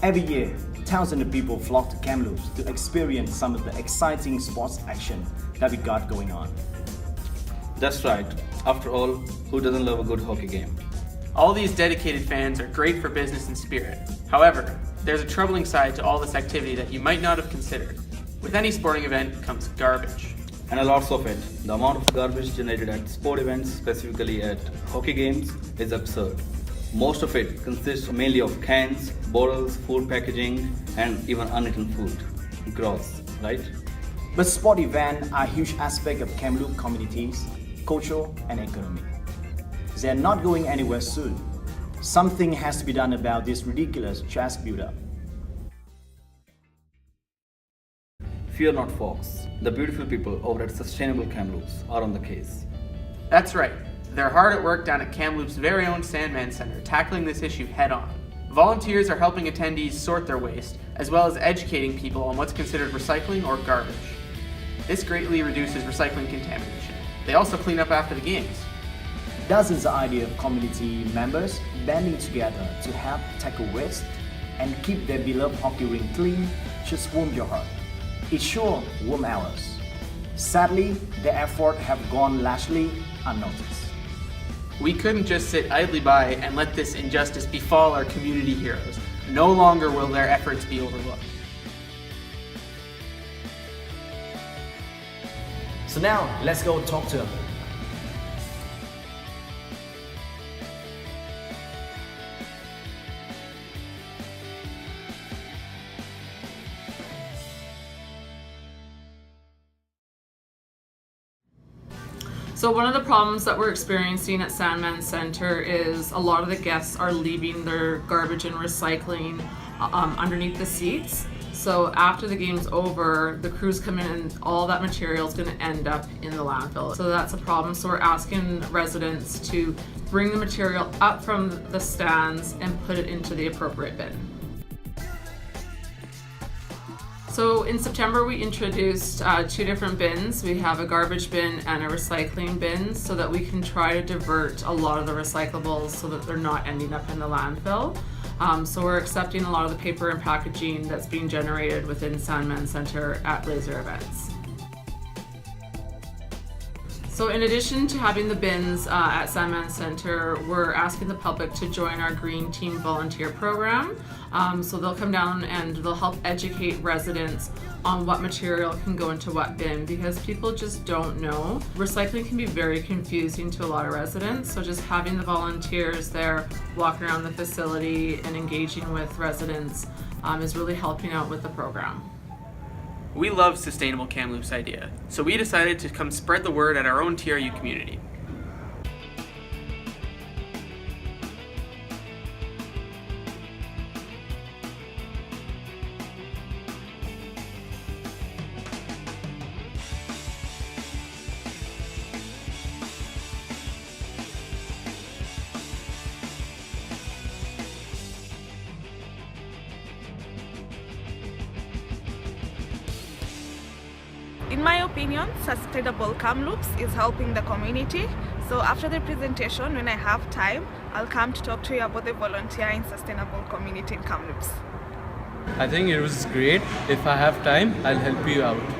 Every year, thousands of people flock to Kamloops to experience some of the exciting sports action that we got going on. That's right. After all, who doesn't love a good hockey game? All these dedicated fans are great for business and spirit. However, there's a troubling side to all this activity that you might not have considered. With any sporting event comes garbage. And a lot of it. The amount of garbage generated at sport events, specifically at hockey games, is absurd. Most of it consists mainly of cans, bottles, food packaging, and even uneaten food. Gross, right? But sport events are a huge aspect of Kamloops communities, culture and economy. They're not going anywhere soon. Something has to be done about this ridiculous trash buildup. Fear not, folks. The beautiful people over at Sustainable Kamloops are on the case. That's right. They're hard at work down at Kamloops' very own Sandman Center, tackling this issue head-on. Volunteers are helping attendees sort their waste, as well as educating people on what's considered recycling or garbage. This greatly reduces recycling contamination. They also clean up after the games. Dozens of ideas of community members banding together to help tackle waste and keep their beloved hockey rink clean should warm your heart. It sure warms ours. Sadly, their efforts have gone largely unnoticed. We couldn't just sit idly by and let this injustice befall our community heroes. No longer will their efforts be overlooked. So now, let's go talk to them. So one of the problems that we're experiencing at Sandman Center is a lot of the guests are leaving their garbage and recycling underneath the seats. So after the game's over, the crews come in and all that material is going to end up in the landfill. So that's a problem. So we're asking residents to bring the material up from the stands and put it into the appropriate bin. So in September we introduced two different bins. We have a garbage bin and a recycling bin so that we can try to divert a lot of the recyclables so that they're not ending up in the landfill. So we're accepting a lot of the paper and packaging that's being generated within Sandman Center at Blazer events. So in addition to having the bins at Sandman Center, we're asking the public to join our Green Team volunteer program. So they'll come down and they'll help educate residents on what material can go into what bin because people just don't know. Recycling can be very confusing to a lot of residents, so just having the volunteers there walking around the facility and engaging with residents is really helping out with the program. We love Sustainable Kamloops' idea, so we decided to come spread the word at our own TRU community. In my opinion, Sustainable Kamloops is helping the community. So after the presentation, when I have time, I'll come to talk to you about the volunteer in Sustainable Community in Kamloops. I think it was great. If I have time, I'll help you out.